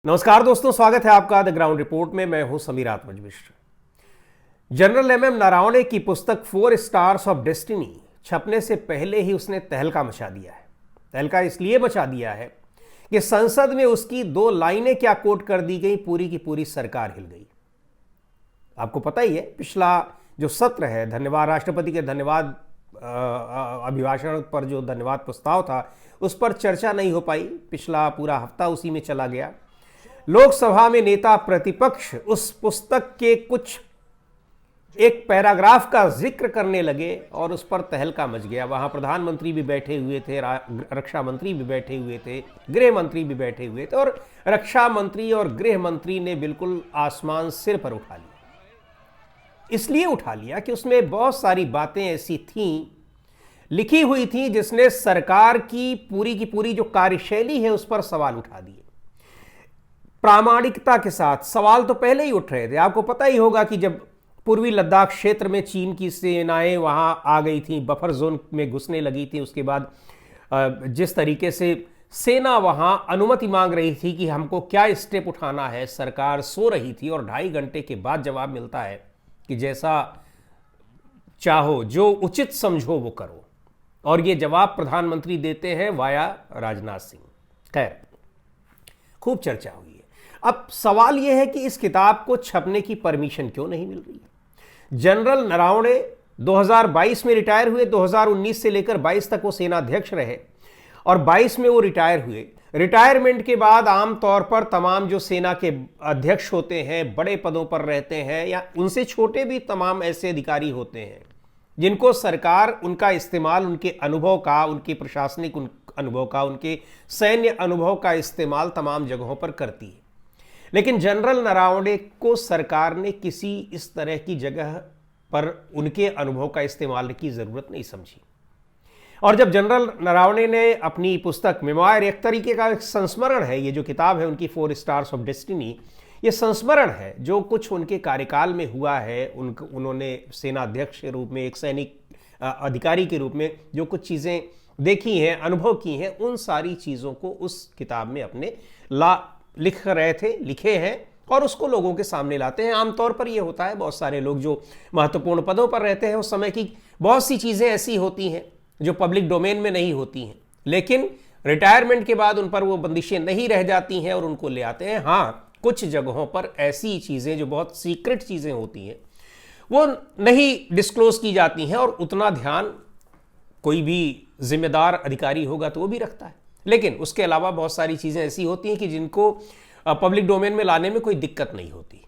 नमस्कार दोस्तों, स्वागत है आपका द ग्राउंड रिपोर्ट में। मैं हूं समीर आत्मज मिश्र। जनरल एम नरावणे की पुस्तक 4 स्टार्स ऑफ डेस्टिनी छपने से पहले ही उसने तहलका मचा दिया है। तहलका इसलिए मचा दिया है कि संसद में उसकी 2 लाइनें क्या कोट कर दी गई, पूरी की पूरी सरकार हिल गई। आपको पता ही है, पिछला जो सत्र है, धन्यवाद राष्ट्रपति के धन्यवाद अभिभाषण पर जो धन्यवाद प्रस्ताव था, उस पर चर्चा नहीं हो पाई। पिछला पूरा हफ्ता उसी में चला गया। लोकसभा में नेता प्रतिपक्ष उस पुस्तक के कुछ एक पैराग्राफ का जिक्र करने लगे और उस पर तहलका मच गया। वहां प्रधानमंत्री भी बैठे हुए थे, रक्षा मंत्री भी बैठे हुए थे, गृह मंत्री भी बैठे हुए थे, और रक्षा मंत्री और गृह मंत्री ने बिल्कुल आसमान सिर पर उठा लिया। इसलिए उठा लिया कि उसमें बहुत सारी बातें ऐसी थीं, लिखी हुई थी, जिसने सरकार की पूरी जो कार्यशैली है उस पर सवाल उठा दिए। प्रामाणिकता के साथ सवाल तो पहले ही उठ रहे थे। आपको पता ही होगा कि जब पूर्वी लद्दाख क्षेत्र में चीन की सेनाएं वहां आ गई थी, बफर जोन में घुसने लगी थी, उसके बाद जिस तरीके से सेना वहां अनुमति मांग रही थी कि हमको क्या स्टेप उठाना है, सरकार सो रही थी और 2.5 घंटे के बाद जवाब मिलता है कि जैसा चाहो, जो उचित समझो वो करो। और ये जवाब प्रधानमंत्री देते हैं वाया राजनाथ सिंह। खैर, खूब चर्चा हुई है। अब सवाल यह है कि इस किताब को छपने की परमिशन क्यों नहीं मिल रही है। जनरल नरावणे 2022 में रिटायर हुए, 2019 से लेकर 22 तक वो सेनाध्यक्ष रहे और 22 में वो रिटायर हुए। रिटायरमेंट के बाद आमतौर पर तमाम जो सेना के अध्यक्ष होते हैं, बड़े पदों पर रहते हैं, या उनसे छोटे भी तमाम ऐसे अधिकारी होते हैं जिनको सरकार उनका इस्तेमाल, उनके अनुभव का, उनके प्रशासनिक अनुभव का, उनके सैन्य अनुभव का इस्तेमाल तमाम जगहों पर करती है। लेकिन जनरल नरावणे को सरकार ने किसी इस तरह की जगह पर उनके अनुभव का इस्तेमाल की जरूरत नहीं समझी। और जब जनरल नरावणे ने अपनी पुस्तक मेमोयर, एक तरीके का एक संस्मरण है, ये जो किताब है उनकी 4 स्टार्स ऑफ डेस्टिनी, ये संस्मरण है जो कुछ उनके कार्यकाल में हुआ है। उन्होंने सेनाध्यक्ष के रूप में, एक सैनिक अधिकारी के रूप में जो कुछ चीज़ें देखी हैं, अनुभव की हैं, उन सारी चीज़ों को उस किताब में अपने लिख रहे थे, लिखे हैं और उसको लोगों के सामने लाते हैं। आमतौर पर यह होता है, बहुत सारे लोग जो महत्वपूर्ण पदों पर रहते हैं उस समय की बहुत सी चीज़ें ऐसी होती हैं जो पब्लिक डोमेन में नहीं होती हैं, लेकिन रिटायरमेंट के बाद उन पर वो बंदिशें नहीं रह जाती हैं और उनको ले आते हैं। हाँ, कुछ जगहों पर ऐसी चीज़ें जो बहुत सीक्रेट चीज़ें होती हैं वो नहीं डिस्क्लोज की जाती हैं और उतना ध्यान कोई भी जिम्मेदार अधिकारी होगा तो वो भी रखता है। लेकिन उसके अलावा बहुत सारी चीज़ें ऐसी होती हैं कि जिनको पब्लिक डोमेन में लाने में कोई दिक्कत नहीं होती।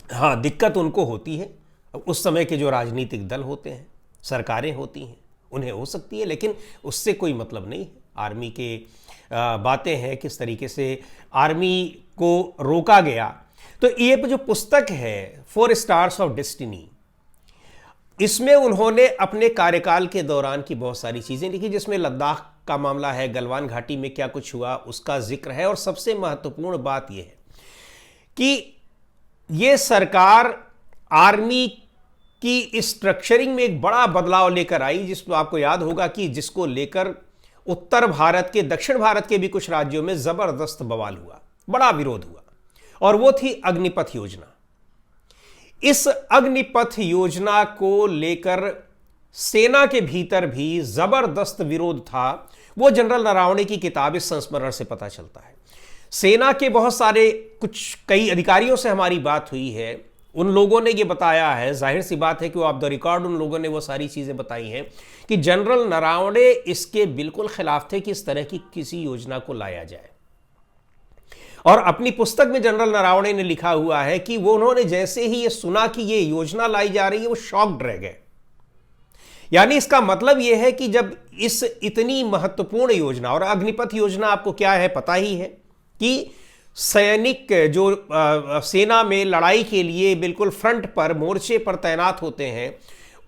हाँ, दिक्कत उनको होती है, उस समय के जो राजनीतिक दल होते हैं, सरकारें होती हैं, उन्हें हो सकती है, लेकिन उससे कोई मतलब नहीं है। आर्मी के बातें हैं, किस तरीके से आर्मी को रोका गया। तो ये जो पुस्तक है 4 स्टार्स ऑफ डेस्टिनी, इसमें उन्होंने अपने कार्यकाल के दौरान की बहुत सारी चीज़ें लिखी, जिसमें लद्दाख का मामला है, गलवान घाटी में क्या कुछ हुआ उसका जिक्र है। और सबसे महत्वपूर्ण बात यह है कि यह सरकार आर्मी की स्ट्रक्चरिंग में एक बड़ा बदलाव लेकर आई, जिसको आपको याद होगा कि जिसको लेकर उत्तर भारत के, दक्षिण भारत के भी कुछ राज्यों में जबरदस्त बवाल हुआ, बड़ा विरोध हुआ, और वो थी अग्निपथ योजना। इस अग्निपथ योजना को लेकर सेना के भीतर भी जबरदस्त विरोध था। वो जनरल नरावणे की किताब इस संस्मरण से पता चलता है। सेना के बहुत सारे कई अधिकारियों से हमारी बात हुई है, उन लोगों ने ये बताया है, जाहिर सी बात है कि वो ऑफ द रिकॉर्ड उन लोगों ने वो सारी चीजें बताई हैं कि जनरल नरावणे इसके बिल्कुल खिलाफ थे कि इस तरह की किसी योजना को लाया जाए। और अपनी पुस्तक में जनरल नरावणे ने लिखा हुआ है कि वो, उन्होंने जैसे ही ये सुना कि ये योजना लाई जा रही है, वो शॉक्ड रह गए। यानी इसका मतलब यह है कि जब इस इतनी महत्वपूर्ण योजना, और अग्निपथ योजना आपको क्या है पता ही है, कि सैनिक जो सेना में लड़ाई के लिए बिल्कुल फ्रंट पर, मोर्चे पर तैनात होते हैं,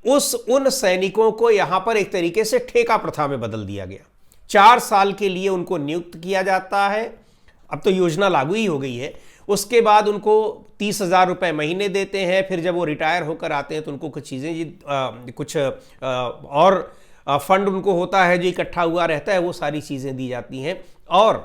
उन सैनिकों को यहां पर एक तरीके से ठेका प्रथा में बदल दिया गया। 4 साल के लिए उनको नियुक्त किया जाता है। अब तो योजना लागू ही हो गई है। उसके बाद उनको 30,000 रुपये महीने देते हैं। फिर जब वो रिटायर होकर आते हैं तो उनको कुछ चीज़ें, कुछ और फंड उनको होता है जो इकट्ठा हुआ रहता है, वो सारी चीज़ें दी जाती हैं। और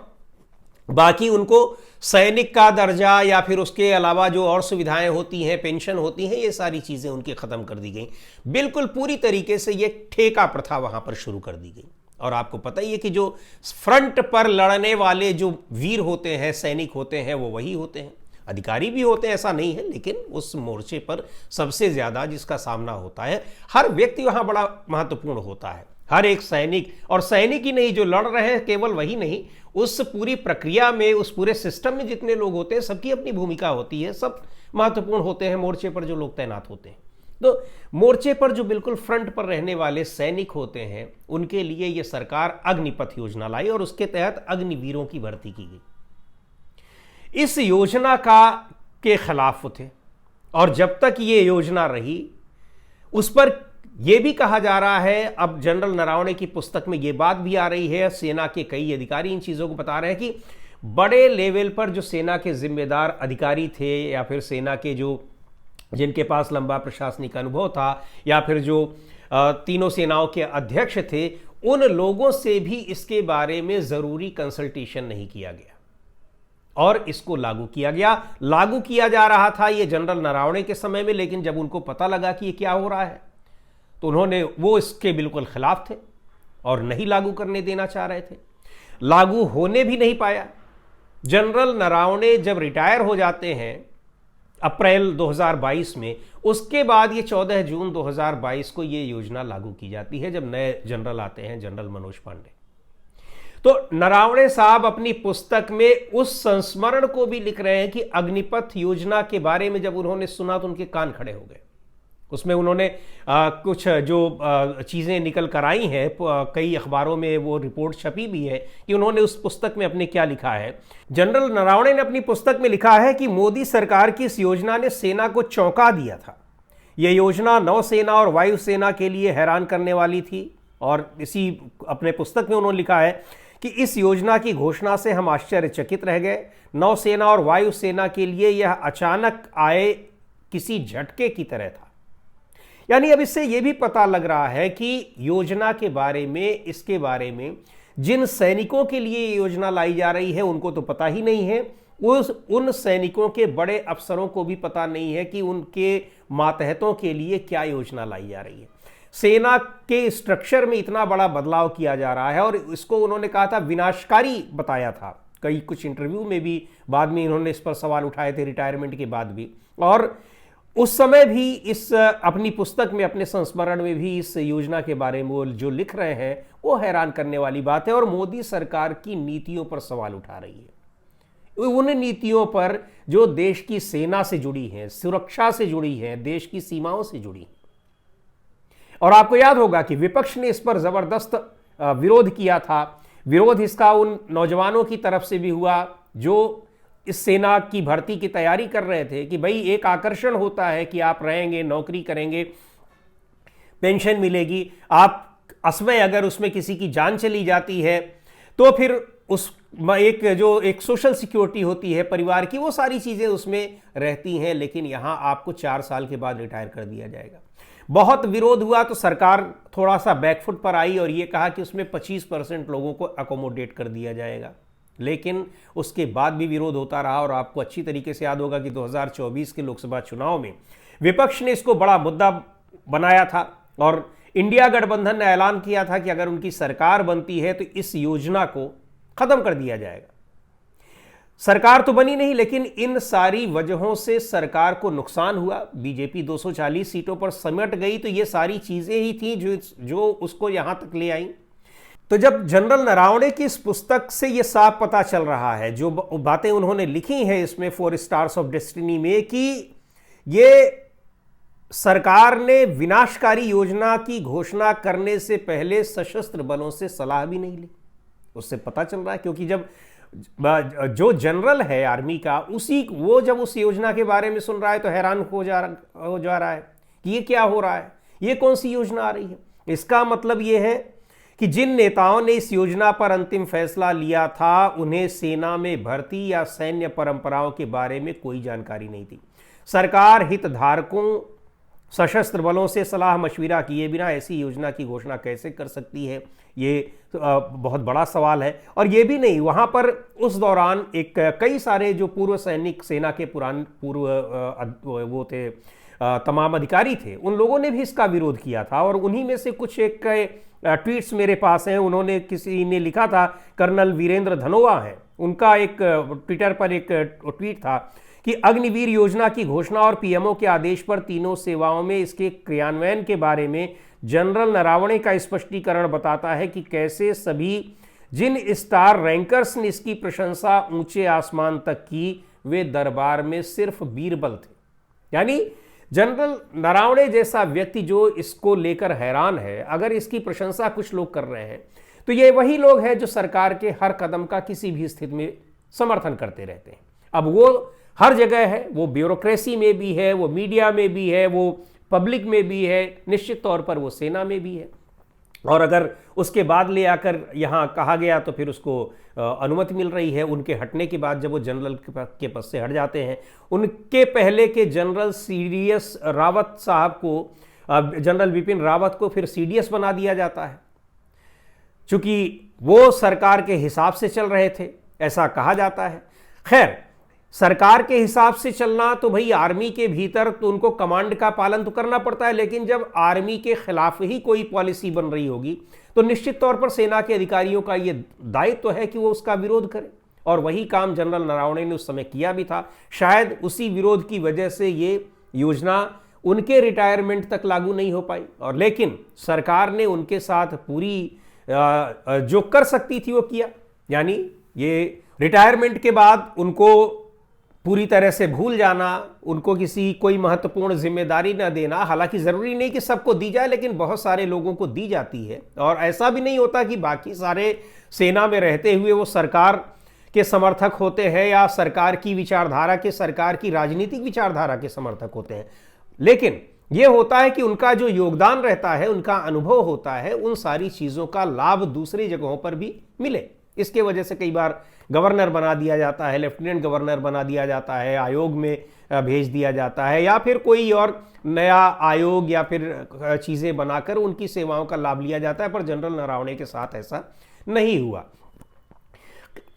बाकी उनको सैनिक का दर्जा या फिर उसके अलावा जो और सुविधाएं होती हैं, पेंशन होती हैं, ये सारी चीज़ें उनकी ख़त्म कर दी गई। बिल्कुल पूरी तरीके से ये ठेका प्रथा वहाँ पर शुरू कर दी गई। और आपको पता ही है कि जो फ्रंट पर लड़ने वाले जो वीर होते हैं, सैनिक होते हैं, वो वही होते हैं। अधिकारी भी होते हैं, ऐसा नहीं है, लेकिन उस मोर्चे पर सबसे ज़्यादा जिसका सामना होता है, हर व्यक्ति वहाँ बड़ा महत्वपूर्ण होता है। हर एक सैनिक, और सैनिक ही नहीं, जो लड़ रहे हैं केवल वही नहीं, उस पूरी प्रक्रिया में, उस पूरे सिस्टम में जितने लोग होते हैं, सबकी अपनी भूमिका होती है, सब महत्वपूर्ण होते हैं मोर्चे पर जो लोग तैनात होते हैं। तो मोर्चे पर जो बिल्कुल फ्रंट पर रहने वाले सैनिक होते हैं, उनके लिए यह सरकार अग्निपथ योजना लाई और उसके तहत अग्निवीरों की भर्ती की गई। इस योजना के खिलाफ थे, और जब तक ये योजना रही, उस पर यह भी कहा जा रहा है, अब जनरल नरवणे की पुस्तक में यह बात भी आ रही है, सेना के कई अधिकारी इन चीज़ों को बता रहे हैं कि बड़े लेवल पर जो सेना के जिम्मेदार अधिकारी थे, या फिर सेना के जिनके पास लंबा प्रशासनिक अनुभव था, या फिर जो तीनों सेनाओं के अध्यक्ष थे, उन लोगों से भी इसके बारे में ज़रूरी कंसल्टेशन नहीं किया गया और इसको लागू किया गया। लागू किया जा रहा था ये जनरल नरवणे के समय में, लेकिन जब उनको पता लगा कि ये क्या हो रहा है, तो वो इसके बिल्कुल खिलाफ थे और नहीं लागू करने देना चाह रहे थे। लागू होने भी नहीं पाया। जनरल नरवणे जब रिटायर हो जाते हैं अप्रैल 2022 में, उसके बाद ये 14 जून 2022 को ये योजना लागू की जाती है, जब नए जनरल आते हैं, जनरल मनोज पांडे। तो नरवणे साहब अपनी पुस्तक में उस संस्मरण को भी लिख रहे हैं कि अग्निपथ योजना के बारे में जब उन्होंने सुना तो उनके कान खड़े हो गए। उसमें उन्होंने कुछ जो चीज़ें निकल कर आई हैं, कई अखबारों में वो रिपोर्ट छपी भी है कि उन्होंने उस पुस्तक में अपने क्या लिखा है। जनरल नरवणे ने अपनी पुस्तक में लिखा है कि मोदी सरकार की इस योजना ने सेना को चौंका दिया था। यह योजना नौसेना और वायुसेना के लिए हैरान करने वाली थी, और इसी अपने पुस्तक में उन्होंने लिखा है कि इस योजना की घोषणा से हम आश्चर्यचकित रह गए। नौसेना और वायुसेना के लिए यह अचानक आए किसी झटके की तरह था। यानी अब इससे यह भी पता लग रहा है कि योजना के बारे में, इसके बारे में जिन सैनिकों के लिए योजना लाई जा रही है उनको तो पता ही नहीं है, उन सैनिकों के बड़े अफसरों को भी पता नहीं है कि उनके मातहतों के लिए क्या योजना लाई जा रही है। सेना के स्ट्रक्चर में इतना बड़ा बदलाव किया जा रहा है, और इसको उन्होंने कहा था विनाशकारी बताया था। कई कुछ इंटरव्यू में भी बाद में इन्होंने इस पर सवाल उठाए थे, रिटायरमेंट के बाद भी, और उस समय भी इस अपनी पुस्तक में, अपने संस्मरण में भी इस योजना के बारे में वो जो लिख रहे हैं वो हैरान करने वाली बात है, और मोदी सरकार की नीतियों पर सवाल उठा रही है। उन नीतियों पर जो देश की सेना से जुड़ी हैं, सुरक्षा से जुड़ी हैं, देश की सीमाओं से जुड़ी हैं। और आपको याद होगा कि विपक्ष ने इस पर जबरदस्त विरोध किया था। विरोध इसका उन नौजवानों की तरफ से भी हुआ जो इस सेना की भर्ती की तैयारी कर रहे थे कि भाई एक आकर्षण होता है कि आप रहेंगे, नौकरी करेंगे, पेंशन मिलेगी, आप असमय अगर उसमें किसी की जान चली जाती है तो फिर उस एक सोशल सिक्योरिटी होती है परिवार की, वो सारी चीज़ें उसमें रहती हैं। लेकिन यहाँ आपको 4 साल के बाद रिटायर कर दिया जाएगा। बहुत विरोध हुआ तो सरकार थोड़ा सा बैकफुट पर आई और ये कहा कि उसमें 25% लोगों को अकोमोडेट कर दिया जाएगा। लेकिन उसके बाद भी विरोध होता रहा, और आपको अच्छी तरीके से याद होगा कि 2024 के लोकसभा चुनाव में विपक्ष ने इसको बड़ा मुद्दा बनाया था, और इंडिया गठबंधन ने ऐलान किया था कि अगर उनकी सरकार बनती है तो इस योजना को खत्म कर दिया जाएगा। सरकार तो बनी नहीं, लेकिन इन सारी वजहों से सरकार को नुकसान हुआ। बीजेपी 240 सीटों पर सिमट गई, तो ये सारी चीजें ही थी जो उसको यहां तक ले आई। तो जब जनरल नरवणे की इस पुस्तक से ये साफ पता चल रहा है, जो बातें उन्होंने लिखी हैं इसमें 4 स्टार्स ऑफ डेस्टिनी में, कि ये सरकार ने विनाशकारी योजना की घोषणा करने से पहले सशस्त्र बलों से सलाह भी नहीं ली, उससे पता चल रहा है। क्योंकि जब जो जनरल है आर्मी का, वो जब उस योजना के बारे में सुन रहा है तो हैरान हो जा रहा है कि ये क्या हो रहा है, ये कौन सी योजना आ रही है। इसका मतलब ये है कि जिन नेताओं ने इस योजना पर अंतिम फैसला लिया था, उन्हें सेना में भर्ती या सैन्य परंपराओं के बारे में कोई जानकारी नहीं थी। सरकार हितधारकों सशस्त्र बलों से सलाह मशविरा किए बिना ऐसी योजना की घोषणा कैसे कर सकती है, ये बहुत बड़ा सवाल है। और ये भी नहीं, वहाँ पर उस दौरान कई सारे जो पूर्व सैनिक सेना के वो थे, तमाम अधिकारी थे, उन लोगों ने भी इसका विरोध किया था। और उन्हीं में से कुछ एक ट्वीट्स मेरे पास हैं। उन्होंने, किसी ने लिखा था, कर्नल वीरेंद्र धनोआ है, उनका एक ट्विटर पर एक ट्वीट था कि अग्निवीर योजना की घोषणा और पीएमओ के आदेश पर तीनों सेवाओं में इसके क्रियान्वयन के बारे में जनरल नरावणे का स्पष्टीकरण बताता है कि कैसे सभी जिन स्टार रैंकर्स ने इसकी प्रशंसा ऊंचे आसमान तक की, वे दरबार में सिर्फ बीरबल थे। यानी जनरल नरावणे जैसा व्यक्ति जो इसको लेकर हैरान है, अगर इसकी प्रशंसा कुछ लोग कर रहे हैं, तो ये वही लोग हैं जो सरकार के हर कदम का किसी भी स्थिति में समर्थन करते रहते हैं। अब वो हर जगह है, वो ब्यूरोक्रेसी में भी है, वो मीडिया में भी है, वो पब्लिक में भी है, निश्चित तौर पर वो सेना में भी है। और अगर उसके बाद ले आकर यहाँ कहा गया तो फिर उसको अनुमति मिल रही है। उनके हटने के बाद जब वो जनरल के पद से हट जाते हैं, उनके पहले के जनरल सीडीएस रावत साहब को, जनरल बिपिन रावत को फिर सीडीएस बना दिया जाता है, चूंकि वो सरकार के हिसाब से चल रहे थे, ऐसा कहा जाता है। खैर, सरकार के हिसाब से चलना तो भाई आर्मी के भीतर तो उनको कमांड का पालन तो करना पड़ता है, लेकिन जब आर्मी के खिलाफ ही कोई पॉलिसी बन रही होगी तो निश्चित तौर पर सेना के अधिकारियों का ये दायित्व है कि वो उसका विरोध करें। और वही काम जनरल नरावणे ने उस समय किया भी था। शायद उसी विरोध की वजह से ये योजना उनके रिटायरमेंट तक लागू नहीं हो पाई। और लेकिन सरकार ने उनके साथ पूरी जो कर सकती थी वो किया। यानी ये रिटायरमेंट के बाद उनको पूरी तरह से भूल जाना, उनको कोई महत्वपूर्ण जिम्मेदारी न देना। हालांकि ज़रूरी नहीं कि सबको दी जाए, लेकिन बहुत सारे लोगों को दी जाती है। और ऐसा भी नहीं होता कि बाकी सारे सेना में रहते हुए वो सरकार के समर्थक होते हैं या सरकार की विचारधारा के, सरकार की राजनीतिक विचारधारा के समर्थक होते हैं। लेकिन ये होता है कि उनका जो योगदान रहता है, उनका अनुभव होता है, उन सारी चीज़ों का लाभ दूसरी जगहों पर भी मिले। इसके वजह से कई बार गवर्नर बना दिया जाता है, लेफ्टिनेंट गवर्नर बना दिया जाता है, आयोग में भेज दिया जाता है, या फिर कोई और नया आयोग या फिर चीज़ें बनाकर उनकी सेवाओं का लाभ लिया जाता है। पर जनरल नरावणे के साथ ऐसा नहीं हुआ।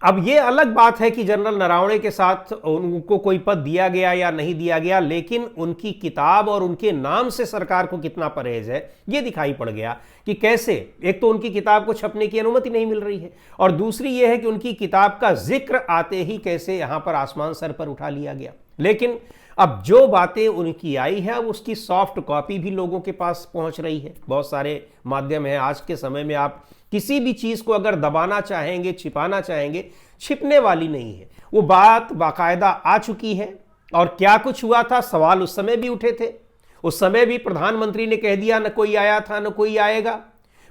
अब ये अलग बात है कि जनरल नरावणे के साथ उनको कोई पद दिया गया या नहीं दिया गया, लेकिन उनकी किताब और उनके नाम से सरकार को कितना परहेज है ये दिखाई पड़ गया कि कैसे, एक तो उनकी किताब को छपने की अनुमति नहीं मिल रही है, और दूसरी ये है कि उनकी किताब का जिक्र आते ही कैसे यहां पर आसमान सर पर उठा लिया गया। लेकिन अब जो बातें उनकी आई है, अब उसकी सॉफ्ट कॉपी भी लोगों के पास पहुंच रही है। बहुत सारे माध्यम हैं। आज के समय में आप किसी भी चीज को अगर दबाना चाहेंगे, छिपाना चाहेंगे, छिपने वाली नहीं है। वो बात बाकायदा आ चुकी है। और क्या कुछ हुआ था, सवाल उस समय भी उठे थे। उस समय भी प्रधानमंत्री ने कह दिया न कोई आया था न कोई आएगा,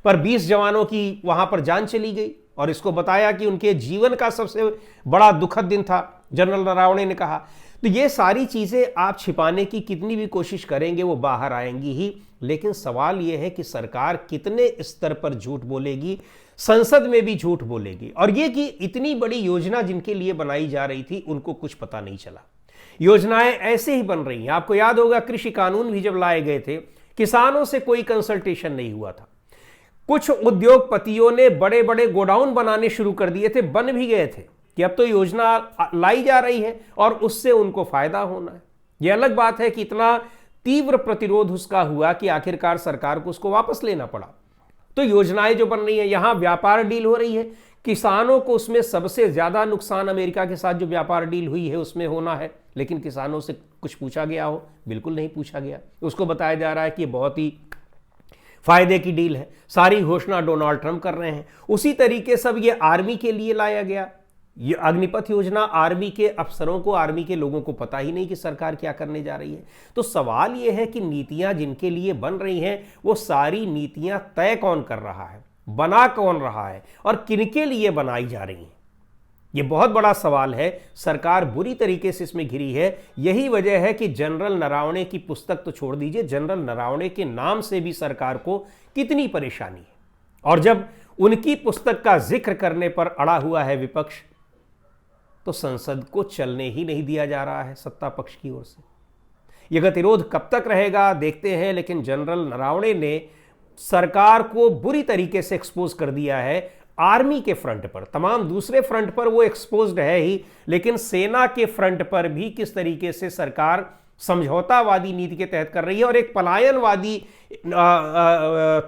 पर 20 जवानों की वहां पर जान चली गई। और इसको बताया कि उनके जीवन का सबसे बड़ा दुखद दिन था, जनरल नरावणे ने कहा। तो ये सारी चीजें आप छिपाने की कितनी भी कोशिश करेंगे वो बाहर आएंगी ही। लेकिन सवाल यह है कि सरकार कितने स्तर पर झूठ बोलेगी, संसद में भी झूठ बोलेगी। और ये कि इतनी बड़ी योजना जिनके लिए बनाई जा रही थी उनको कुछ पता नहीं चला। योजनाएं ऐसे ही बन रही हैं। आपको याद होगा कृषि कानून भी जब लाए गए थे, किसानों से कोई कंसल्टेशन नहीं हुआ था। कुछ उद्योगपतियों ने बड़े बड़े गोडाउन बनाने शुरू कर दिए थे, बन भी गए थे कि अब तो योजना लाई जा रही है और उससे उनको फायदा होना है। यह अलग बात है कि इतना तीव्र प्रतिरोध उसका हुआ कि आखिरकार सरकार को उसको वापस लेना पड़ा। तो योजनाएं जो बन रही है, यहां व्यापार डील हो रही है, किसानों को उसमें सबसे ज्यादा नुकसान अमेरिका के साथ जो व्यापार डील हुई है उसमें होना है। लेकिन किसानों से कुछ पूछा गया हो? बिल्कुल नहीं पूछा गया। उसको बताया जा रहा है कि बहुत ही फायदे की डील है, सारी घोषणा डोनाल्ड ट्रंप कर रहे हैं। उसी तरीके से अब ये आर्मी के लिए लाया गया। ये अग्निपथ योजना, आर्मी के अफसरों को, आर्मी के लोगों को पता ही नहीं कि सरकार क्या करने जा रही है। तो सवाल यह है कि नीतियां जिनके लिए बन रही हैं वो सारी नीतियां तय कौन कर रहा है, बना कौन रहा है, और किनके लिए बनाई जा रही हैं? ये बहुत बड़ा सवाल है। सरकार बुरी तरीके से इसमें घिरी है। यही वजह है कि जनरल नरावणे की पुस्तक तो छोड़ दीजिए, जनरल नरावणे के नाम से भी सरकार को कितनी परेशानी है। और जब उनकी पुस्तक का जिक्र करने पर अड़ा हुआ है विपक्ष, तो संसद को चलने ही नहीं दिया जा रहा है सत्ता पक्ष की ओर से। ये गतिरोध कब तक रहेगा देखते हैं, लेकिन जनरल नरवणे ने सरकार को बुरी तरीके से एक्सपोज कर दिया है। आर्मी के फ्रंट पर, तमाम दूसरे फ्रंट पर वो एक्सपोज्ड है ही, लेकिन सेना के फ्रंट पर भी किस तरीके से सरकार समझौतावादी नीति के तहत कर रही है और एक पलायनवादी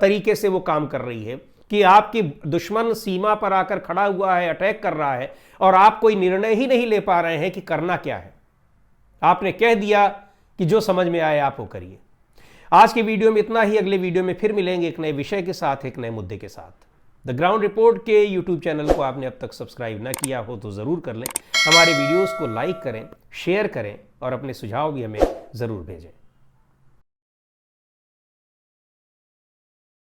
तरीके से वो काम कर रही है कि आपकी दुश्मन सीमा पर आकर खड़ा हुआ है, अटैक कर रहा है और आप कोई निर्णय ही नहीं ले पा रहे हैं कि करना क्या है। आपने कह दिया कि जो समझ में आए आप वो करिए। आज की वीडियो में इतना ही। अगले वीडियो में फिर मिलेंगे एक नए विषय के साथ, एक नए मुद्दे के साथ। द ग्राउंड रिपोर्ट के यूट्यूब चैनल को आपने अब तक सब्सक्राइब ना किया हो तो ज़रूर कर लें। हमारे वीडियोस को लाइक करें, शेयर करें और अपने सुझाव भी हमें ज़रूर भेजें।